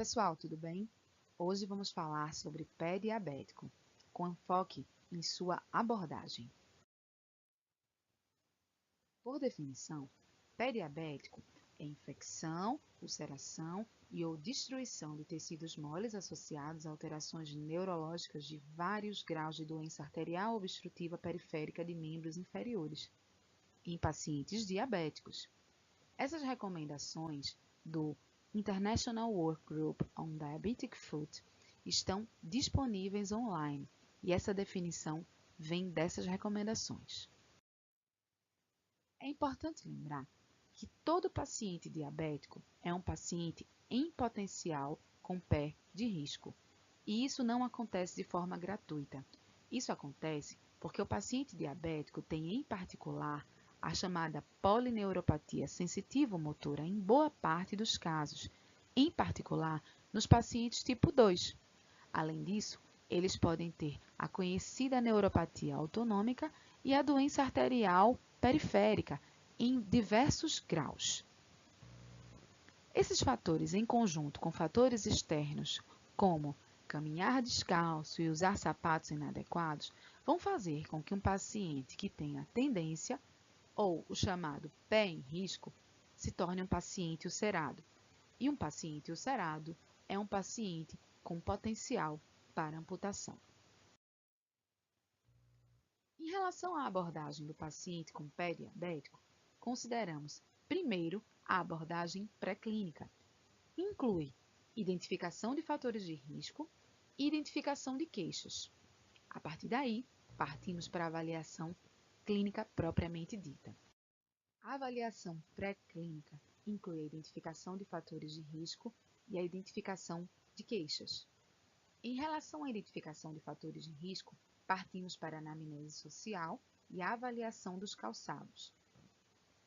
pessoal, tudo bem? Hoje vamos falar sobre pé diabético, com enfoque em sua abordagem. Por definição, pé diabético é infecção, ulceração ou destruição de tecidos moles associados a alterações neurológicas de vários graus de doença arterial obstrutiva periférica de membros inferiores, em pacientes diabéticos. Essas recomendações do International Workgroup on Diabetic Foot estão disponíveis online e essa definição vem dessas recomendações. É importante lembrar que todo paciente diabético é um paciente em potencial com pé de risco, e isso não acontece de forma gratuita. Isso acontece porque o paciente diabético tem, em particular, a chamada polineuropatia sensitivo-motora em boa parte dos casos, em particular nos pacientes tipo 2. Além disso, eles podem ter a conhecida neuropatia autonômica e a doença arterial periférica em diversos graus. Esses fatores, em conjunto com fatores externos, como caminhar descalço e usar sapatos inadequados, vão fazer com que um paciente que tenha tendência ou o chamado pé em risco, se torne um paciente ulcerado. E um paciente ulcerado é um paciente com potencial para amputação. Em relação à abordagem do paciente com pé diabético, consideramos, primeiro, a abordagem pré-clínica. Inclui identificação de fatores de risco e identificação de queixas. A partir daí, partimos para a avaliação clínica propriamente dita. A avaliação pré-clínica inclui a identificação de fatores de risco e a identificação de queixas. Em relação à identificação de fatores de risco, partimos para a anamnese social e a avaliação dos calçados.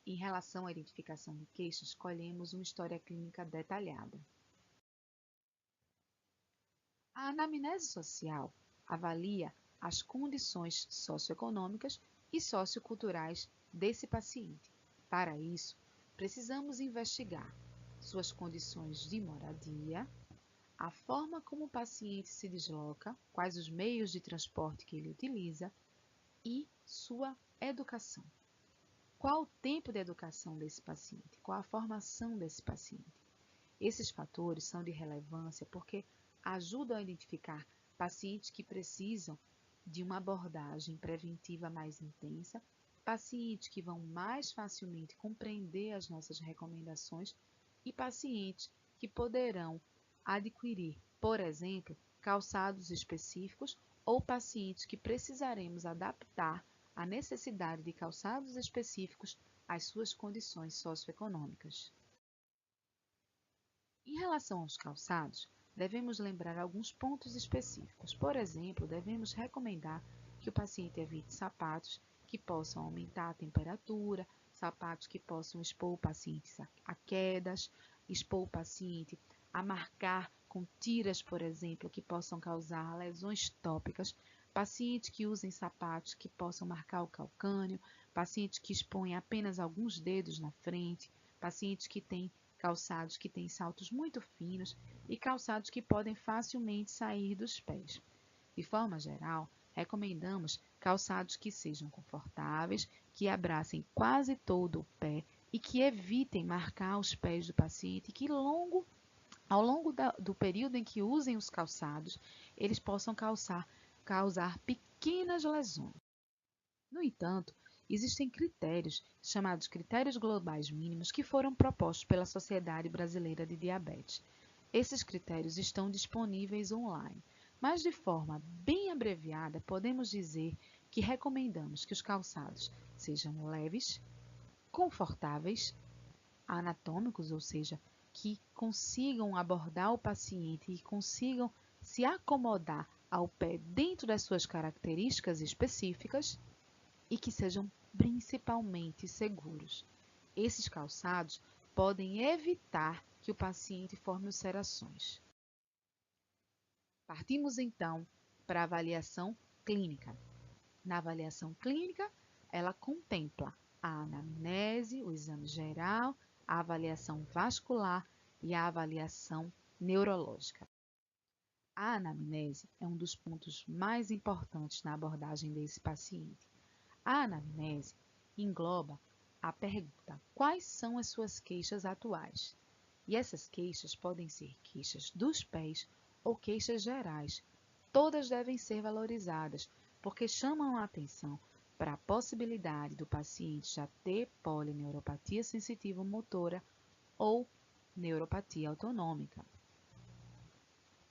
Em relação à identificação de queixas, escolhemos uma história clínica detalhada. A anamnese social avalia as condições socioeconômicas e socioculturais desse paciente. Para isso, precisamos investigar suas condições de moradia, a forma como o paciente se desloca, quais os meios de transporte que ele utiliza e sua educação. Qual o tempo de educação desse paciente? Qual a formação desse paciente? Esses fatores são de relevância porque ajudam a identificar pacientes que precisam de uma abordagem preventiva mais intensa, pacientes que vão mais facilmente compreender as nossas recomendações e pacientes que poderão adquirir, por exemplo, calçados específicos ou pacientes que precisaremos adaptar a necessidade de calçados específicos às suas condições socioeconômicas. Em relação aos calçados, devemos lembrar alguns pontos específicos. Por exemplo, devemos recomendar que o paciente evite sapatos que possam aumentar a temperatura, sapatos que possam expor o paciente a quedas, expor o paciente a marcar com tiras, por exemplo, que possam causar lesões tópicas, pacientes que usem sapatos que possam marcar o calcânio, pacientes que expõem apenas alguns dedos na frente, pacientes que têm calçados que têm saltos muito finos e calçados que podem facilmente sair dos pés. De forma geral, recomendamos calçados que sejam confortáveis, que abracem quase todo o pé e que evitem marcar os pés do paciente e que ao longo do período em que usem os calçados, eles possam causar pequenas lesões. No entanto, existem critérios, chamados critérios globais mínimos, que foram propostos pela Sociedade Brasileira de Diabetes. Esses critérios estão disponíveis online, mas de forma bem abreviada, podemos dizer que recomendamos que os calçados sejam leves, confortáveis, anatômicos, ou seja, que consigam abordar o paciente e consigam se acomodar ao pé dentro das suas características específicas e que sejam principalmente seguros. Esses calçados podem evitar que o paciente forme ulcerações. Partimos então para a avaliação clínica. Na avaliação clínica, ela contempla a anamnese, o exame geral, a avaliação vascular e a avaliação neurológica. A anamnese é um dos pontos mais importantes na abordagem desse paciente. A anamnese engloba a pergunta: quais são as suas queixas atuais? E essas queixas podem ser queixas dos pés ou queixas gerais. Todas devem ser valorizadas, porque chamam a atenção para a possibilidade do paciente já ter polineuropatia sensitiva motora ou neuropatia autonômica.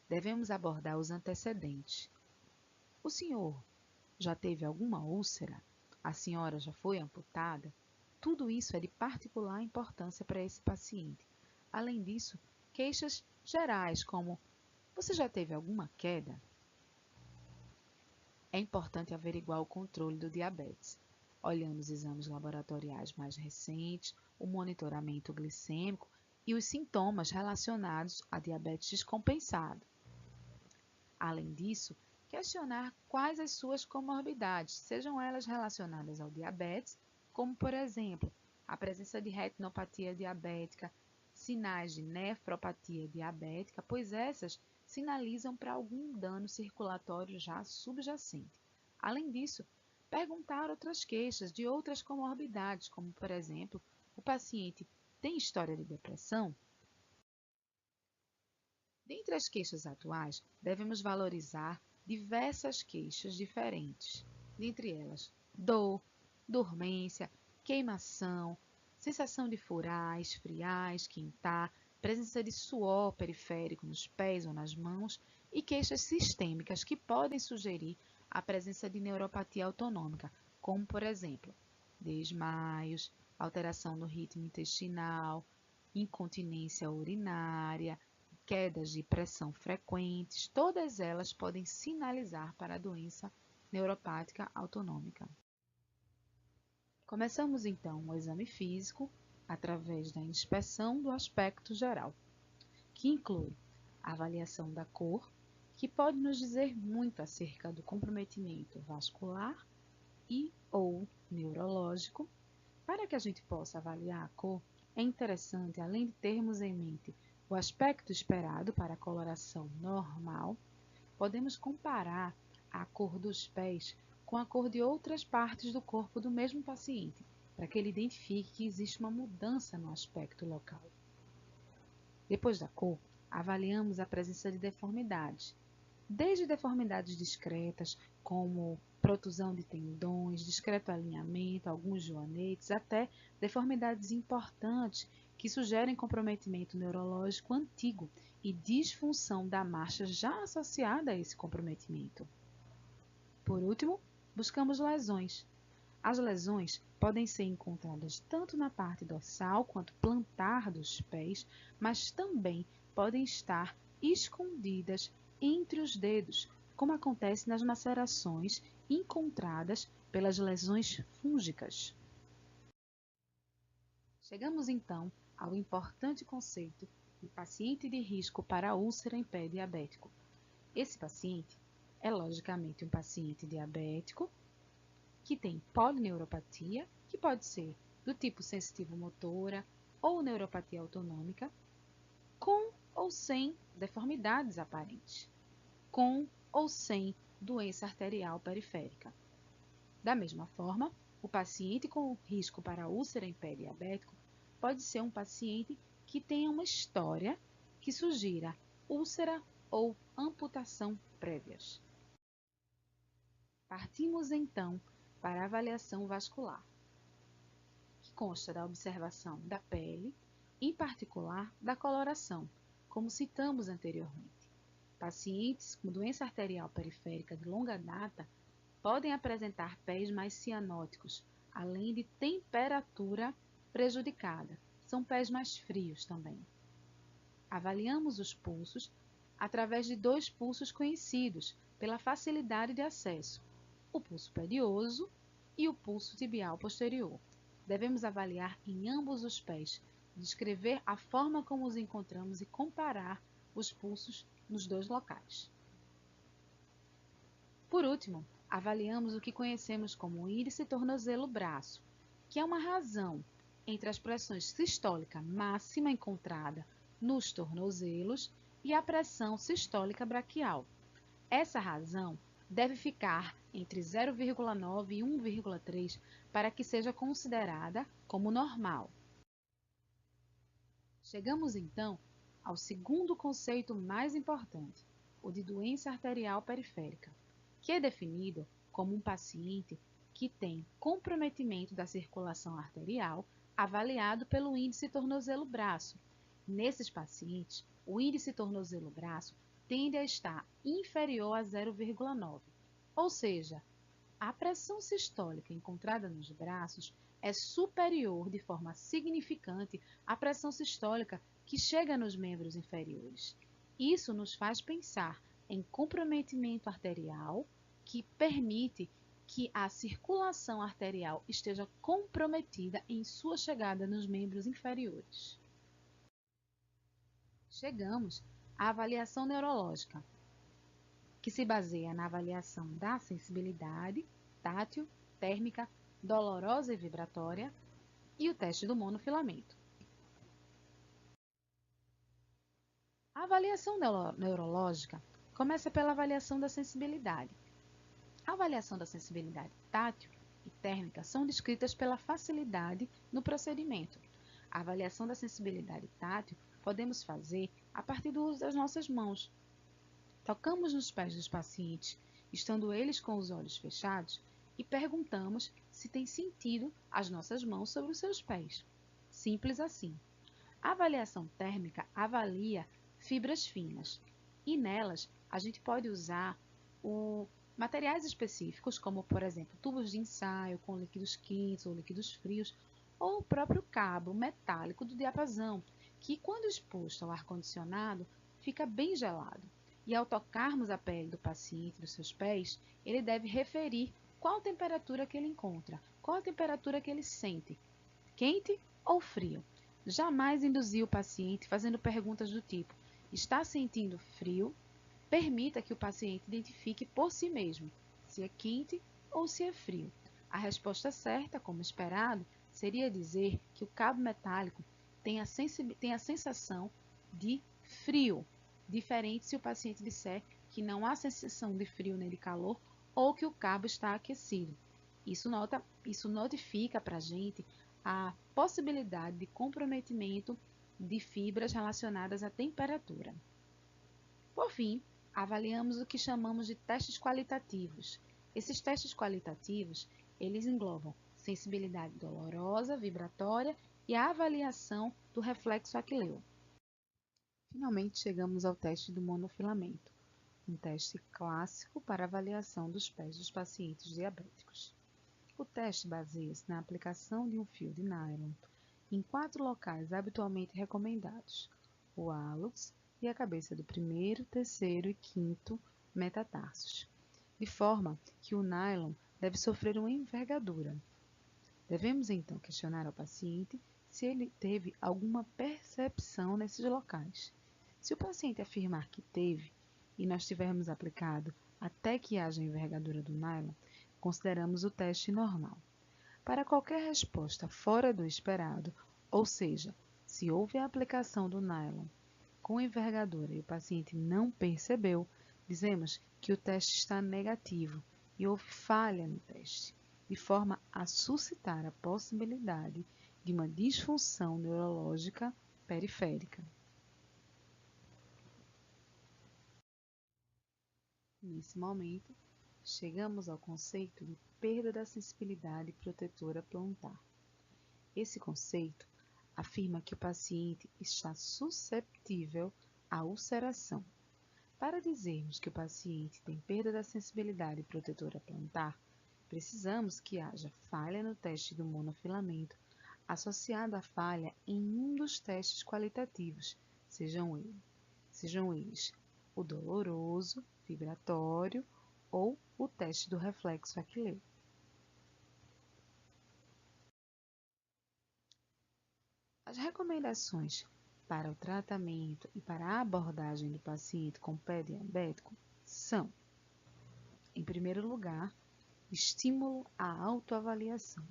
Devemos abordar os antecedentes. O senhor já teve alguma úlcera? A senhora já foi amputada? Tudo isso é de particular importância para esse paciente. Além disso, queixas gerais como: você já teve alguma queda? É importante averiguar o controle do diabetes, olhando os exames laboratoriais mais recentes, o monitoramento glicêmico e os sintomas relacionados a diabetes descompensado. Além disso, questionar quais as suas comorbidades, sejam elas relacionadas ao diabetes, como, por exemplo, a presença de retinopatia diabética, sinais de nefropatia diabética, pois essas sinalizam para algum dano circulatório já subjacente. Além disso, perguntar outras queixas de outras comorbidades, como, por exemplo, o paciente tem história de depressão? Dentre as queixas atuais, devemos valorizar diversas queixas diferentes, dentre elas dor, dormência, queimação, sensação de furar, esfriar, esquentar, presença de suor periférico nos pés ou nas mãos e queixas sistêmicas que podem sugerir a presença de neuropatia autonômica, como, por exemplo, desmaios, alteração no ritmo intestinal, incontinência urinária, quedas de pressão frequentes, todas elas podem sinalizar para a doença neuropática autonômica. Começamos então o exame físico através da inspeção do aspecto geral, que inclui a avaliação da cor, que pode nos dizer muito acerca do comprometimento vascular e ou neurológico. Para que a gente possa avaliar a cor, é interessante, além de termos em mente o aspecto esperado para a coloração normal, podemos comparar a cor dos pés com a cor de outras partes do corpo do mesmo paciente, para que ele identifique que existe uma mudança no aspecto local. Depois da cor, avaliamos a presença de deformidades, desde deformidades discretas, como protusão de tendões, discreto alinhamento, alguns joanetes, até deformidades importantes que sugerem comprometimento neurológico antigo e disfunção da marcha já associada a esse comprometimento. Por último, buscamos lesões. As lesões podem ser encontradas tanto na parte dorsal quanto plantar dos pés, mas também podem estar escondidas entre os dedos, como acontece nas macerações encontradas pelas lesões fúngicas. Chegamos então ao importante conceito de paciente de risco para úlcera em pé diabético. Esse paciente é logicamente um paciente diabético que tem polineuropatia, que pode ser do tipo sensitivo-motora ou neuropatia autonômica, com ou sem deformidades aparentes, com ou sem doença arterial periférica. Da mesma forma, o paciente com risco para úlcera em pé diabético pode ser um paciente que tenha uma história que sugira úlcera ou amputação prévias. Partimos então para a avaliação vascular, que consta da observação da pele, em particular da coloração, como citamos anteriormente. Pacientes com doença arterial periférica de longa data podem apresentar pés mais cianóticos, além de temperatura prejudicada. São pés mais frios também. Avaliamos os pulsos através de 2 pulsos conhecidos pela facilidade de acesso: o pulso pedioso e o pulso tibial posterior. Devemos avaliar em ambos os pés, descrever a forma como os encontramos e comparar os pulsos nos 2 locais. Por último, avaliamos o que conhecemos como índice tornozelo-braço, que é uma razão entre as pressões sistólica máxima encontrada nos tornozelos e a pressão sistólica braquial. Essa razão deve ficar entre 0,9 e 1,3 para que seja considerada como normal. Chegamos então ao segundo conceito mais importante, o de doença arterial periférica, que é definido como um paciente que tem comprometimento da circulação arterial avaliado pelo índice tornozelo-braço. Nesses pacientes, o índice tornozelo-braço tende a estar inferior a 0,9, ou seja, a pressão sistólica encontrada nos braços é superior de forma significante à pressão sistólica que chega nos membros inferiores. Isso nos faz pensar em comprometimento arterial que permite que a circulação arterial esteja comprometida em sua chegada nos membros inferiores. Chegamos à avaliação neurológica, que se baseia na avaliação da sensibilidade, tátil, térmica, dolorosa e vibratória, e o teste do monofilamento. A avaliação neurológica começa pela avaliação da sensibilidade. A avaliação da sensibilidade tátil e térmica são descritas pela facilidade no procedimento. A avaliação da sensibilidade tátil podemos fazer a partir do uso das nossas mãos. Tocamos nos pés dos pacientes, estando eles com os olhos fechados, e perguntamos se tem sentido as nossas mãos sobre os seus pés. Simples assim. A avaliação térmica avalia fibras finas, e nelas a gente pode usar materiais específicos, como por exemplo tubos de ensaio com líquidos quentes ou líquidos frios, ou o próprio cabo metálico do diapasão, que quando exposto ao ar-condicionado fica bem gelado. E ao tocarmos a pele do paciente dos seus pés, ele deve referir qual temperatura que ele encontra, qual a temperatura que ele sente, quente ou frio. Jamais induzir o paciente fazendo perguntas do tipo: está sentindo frio? Permita que o paciente identifique por si mesmo se é quente ou se é frio. A resposta certa, como esperado, seria dizer que o cabo metálico tem a sensação de frio, diferente se o paciente disser que não há sensação de frio nem de calor ou que o cabo está aquecido. Isso notifica para a gente a possibilidade de comprometimento de fibras relacionadas à temperatura. Por fim, avaliamos o que chamamos de testes qualitativos. Esses testes qualitativos, eles englobam sensibilidade dolorosa, vibratória e a avaliação do reflexo aquileu. Finalmente chegamos ao teste do monofilamento, um teste clássico para avaliação dos pés dos pacientes diabéticos. O teste baseia-se na aplicação de um fio de nylon em 4 locais habitualmente recomendados: o hálux e a cabeça do primeiro, terceiro e quinto metatarsos, de forma que o nylon deve sofrer uma envergadura. Devemos então questionar ao paciente se ele teve alguma percepção nesses locais. Se o paciente afirmar que teve e nós tivermos aplicado até que haja envergadura do nylon, consideramos o teste normal. Para qualquer resposta fora do esperado, ou seja, se houve a aplicação do nylon com envergadura e o paciente não percebeu, dizemos que o teste está negativo e houve falha no teste, de forma a suscitar a possibilidade de uma disfunção neurológica periférica. Nesse momento, chegamos ao conceito de perda da sensibilidade protetora plantar. Esse conceito afirma que o paciente está susceptível à ulceração. Para dizermos que o paciente tem perda da sensibilidade protetora plantar, precisamos que haja falha no teste do monofilamento associada à falha em um dos testes qualitativos, sejam eles o doloroso, vibratório ou o teste do reflexo aquileu. As recomendações para o tratamento e para a abordagem do paciente com pé diabético são, em primeiro lugar, estímulo à autoavaliação.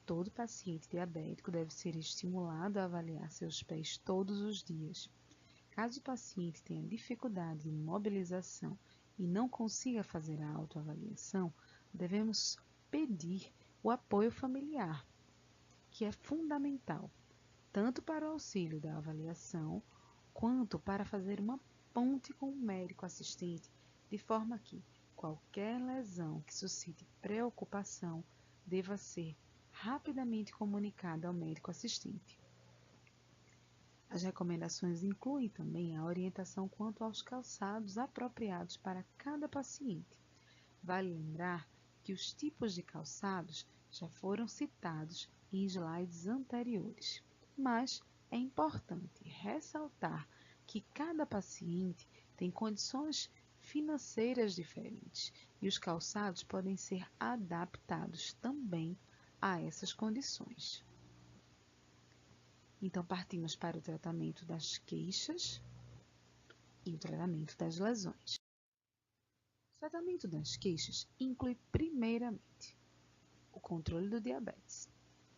Todo paciente diabético deve ser estimulado a avaliar seus pés todos os dias. Caso o paciente tenha dificuldade de mobilização e não consiga fazer a autoavaliação, devemos pedir o apoio familiar, que é fundamental, tanto para o auxílio da avaliação, quanto para fazer uma ponte com o médico assistente, de forma que qualquer lesão que suscite preocupação deva ser rapidamente comunicada ao médico assistente. As recomendações incluem também a orientação quanto aos calçados apropriados para cada paciente. Vale lembrar que os tipos de calçados já foram citados em slides anteriores, mas é importante ressaltar que cada paciente tem condições financeiras diferentes e os calçados podem ser adaptados também a essas condições. Então, partimos para o tratamento das queixas e o tratamento das lesões. O tratamento das queixas inclui, primeiramente, o controle do diabetes.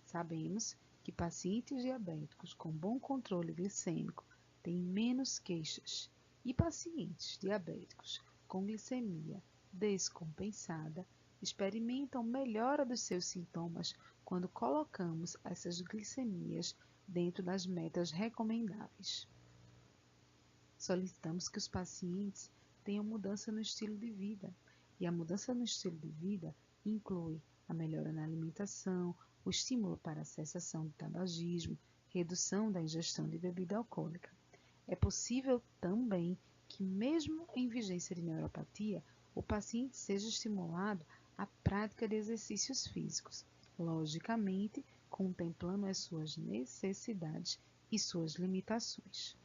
Sabemos que pacientes diabéticos com bom controle glicêmico têm menos queixas e pacientes diabéticos com glicemia descompensada experimentam melhora dos seus sintomas quando colocamos essas glicemias dentro das metas recomendáveis. Solicitamos que os pacientes tenham mudança no estilo de vida, e a mudança no estilo de vida inclui a melhora na alimentação, o estímulo para a cessação do tabagismo, redução da ingestão de bebida alcoólica. É possível também que, mesmo em vigência de neuropatia, o paciente seja estimulado à prática de exercícios físicos, logicamente contemplando as suas necessidades e suas limitações.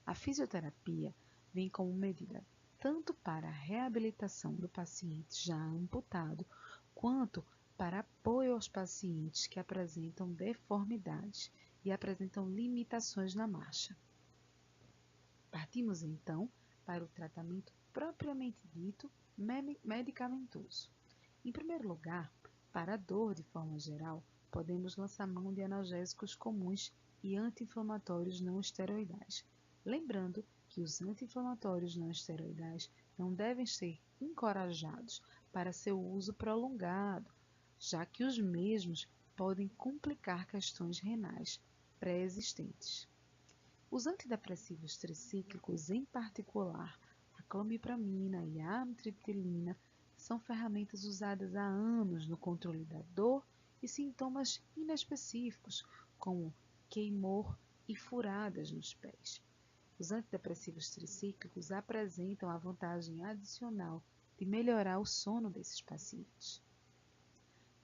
A fisioterapia vem como medida tanto para a reabilitação do paciente já amputado, quanto para apoio aos pacientes que apresentam deformidades e apresentam limitações na marcha. Partimos então para o tratamento propriamente dito medicamentoso. Em primeiro lugar, para a dor de forma geral, podemos lançar mão de analgésicos comuns e anti-inflamatórios não esteroidais. Lembrando que os anti-inflamatórios não esteroidais não devem ser encorajados para seu uso prolongado, já que os mesmos podem complicar questões renais pré-existentes. Os antidepressivos tricíclicos, em particular a clomipramina e a amitriptilina, são ferramentas usadas há anos no controle da dor e sintomas inespecíficos, como queimor e furadas nos pés. Os antidepressivos tricíclicos apresentam a vantagem adicional de melhorar o sono desses pacientes.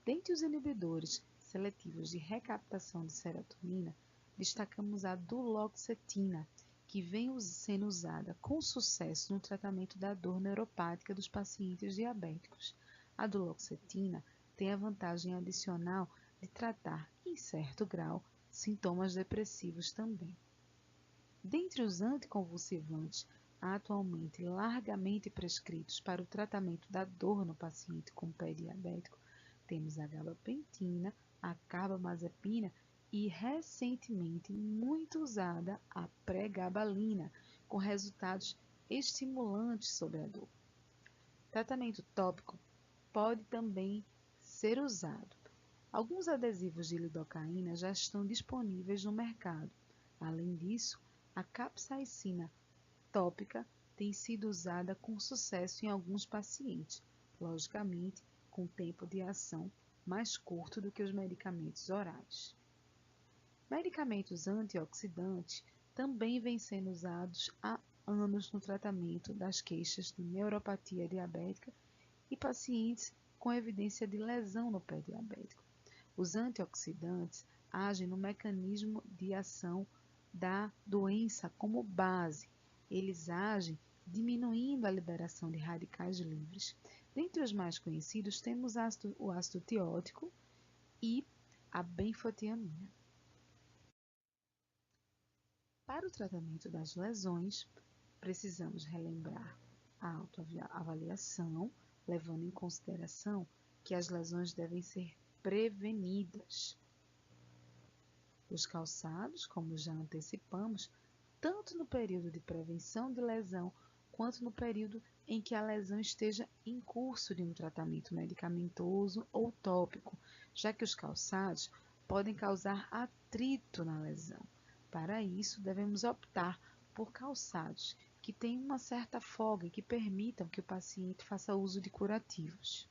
Dentre os inibidores seletivos de recaptação de serotonina, destacamos a duloxetina, que vem sendo usada com sucesso no tratamento da dor neuropática dos pacientes diabéticos. A duloxetina tem a vantagem adicional de tratar, em certo grau, sintomas depressivos também. Dentre os anticonvulsivantes atualmente largamente prescritos para o tratamento da dor no paciente com pé diabético, temos a gabapentina, a carbamazepina e, recentemente, muito usada a pregabalina, com resultados estimulantes sobre a dor. Tratamento tópico pode também ser usado. Alguns adesivos de lidocaína já estão disponíveis no mercado. Além disso, a capsaicina tópica tem sido usada com sucesso em alguns pacientes, logicamente com tempo de ação mais curto do que os medicamentos orais. Medicamentos antioxidantes também vêm sendo usados há anos no tratamento das queixas de neuropatia diabética e pacientes com evidência de lesão no pé diabético. Os antioxidantes agem no mecanismo de ação da doença como base. Eles agem diminuindo a liberação de radicais livres. Dentre os mais conhecidos, temos o ácido tiótico e a benfotiamina. Para o tratamento das lesões, precisamos relembrar a autoavaliação, levando em consideração que as lesões devem ser prevenidas. Os calçados, como já antecipamos, tanto no período de prevenção de lesão, quanto no período em que a lesão esteja em curso de um tratamento medicamentoso ou tópico, já que os calçados podem causar atrito na lesão. Para isso, devemos optar por calçados que tenham uma certa folga e que permitam que o paciente faça uso de curativos.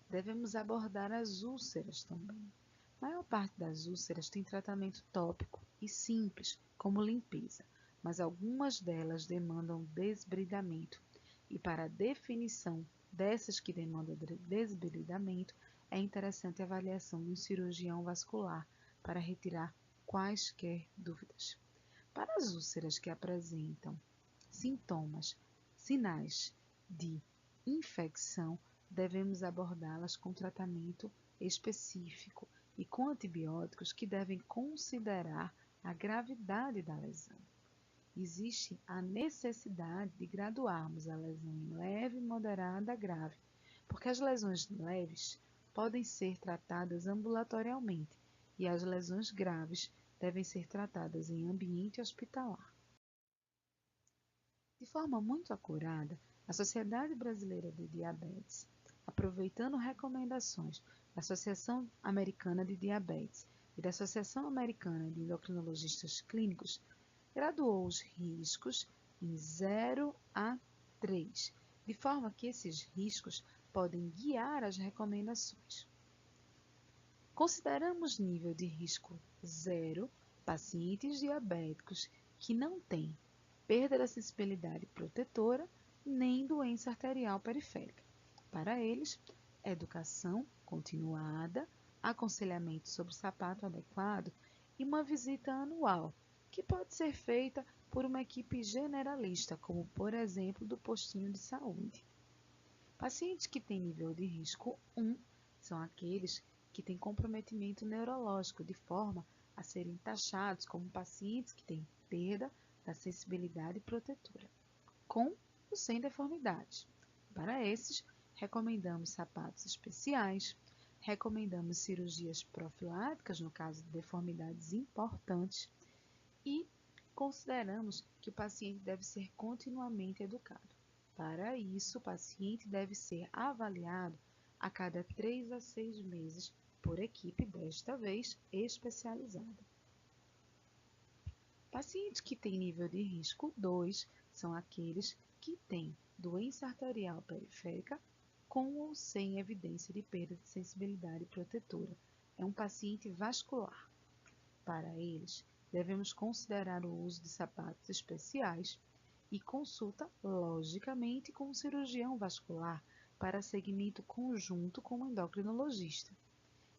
Devemos abordar as úlceras também. A maior parte das úlceras tem tratamento tópico e simples, como limpeza, mas algumas delas demandam desbridamento. E para a definição dessas que demandam desbridamento, é interessante a avaliação de um cirurgião vascular para retirar quaisquer dúvidas. Para as úlceras que apresentam sinais de infecção, devemos abordá-las com tratamento específico e com antibióticos que devem considerar a gravidade da lesão. Existe a necessidade de graduarmos a lesão em leve, moderada, grave, porque as lesões leves podem ser tratadas ambulatorialmente e as lesões graves devem ser tratadas em ambiente hospitalar. De forma muito acurada, a Sociedade Brasileira de Diabetes, aproveitando recomendações da Associação Americana de Diabetes e da Associação Americana de Endocrinologistas Clínicos, graduou os riscos em 0 a 3, de forma que esses riscos podem guiar as recomendações. Consideramos nível de risco 0 pacientes diabéticos que não têm perda da sensibilidade protetora nem doença arterial periférica. Para eles, educação continuada, aconselhamento sobre sapato adequado e uma visita anual, que pode ser feita por uma equipe generalista, como por exemplo do postinho de saúde. Pacientes que têm nível de risco 1 são aqueles que têm comprometimento neurológico, de forma a serem taxados como pacientes que têm perda da sensibilidade protetora, com ou sem deformidade. Para esses, recomendamos sapatos especiais, recomendamos cirurgias profiláticas no caso de deformidades importantes e consideramos que o paciente deve ser continuamente educado. Para isso, o paciente deve ser avaliado a cada 3 a 6 meses por equipe, desta vez especializada. Pacientes que têm nível de risco 2 são aqueles que têm doença arterial periférica com ou sem evidência de perda de sensibilidade protetora. É um paciente vascular. Para eles, devemos considerar o uso de sapatos especiais e consulta, logicamente, com um cirurgião vascular para segmento conjunto com um endocrinologista.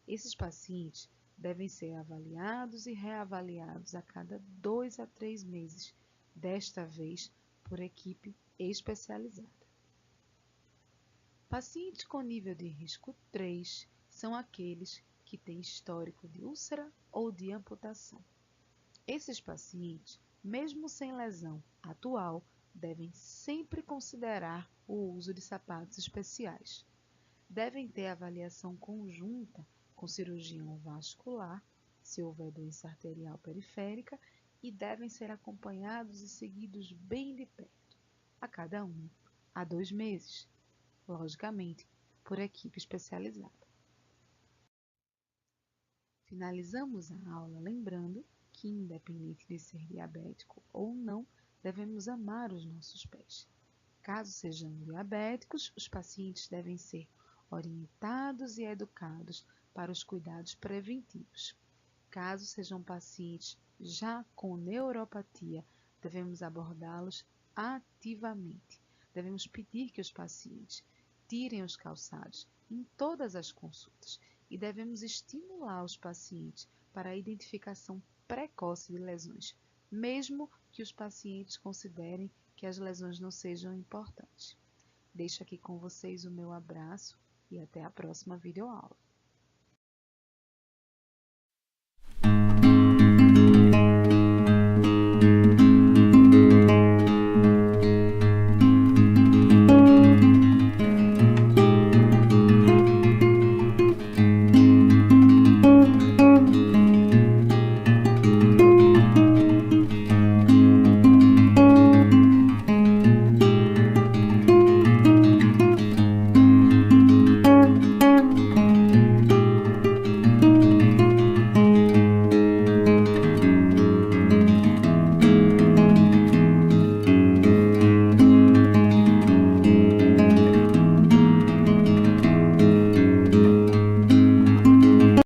Esses pacientes devem ser avaliados e reavaliados a cada 2 a 3 meses, desta vez por equipe especializada. Pacientes com nível de risco 3 são aqueles que têm histórico de úlcera ou de amputação. Esses pacientes, mesmo sem lesão atual, devem sempre considerar o uso de sapatos especiais. Devem ter avaliação conjunta com cirurgião vascular, se houver doença arterial periférica, e devem ser acompanhados e seguidos bem de perto, a cada 1 a 2 meses, logicamente, por equipe especializada. Finalizamos a aula lembrando que, independente de ser diabético ou não, devemos amar os nossos pés. Caso sejam diabéticos, os pacientes devem ser orientados e educados para os cuidados preventivos. Caso sejam pacientes já com neuropatia, devemos abordá-los ativamente. Devemos pedir que os pacientes tirem os calçados em todas as consultas e devemos estimular os pacientes para a identificação precoce de lesões, mesmo que os pacientes considerem que as lesões não sejam importantes. Deixo aqui com vocês o meu abraço e até a próxima videoaula.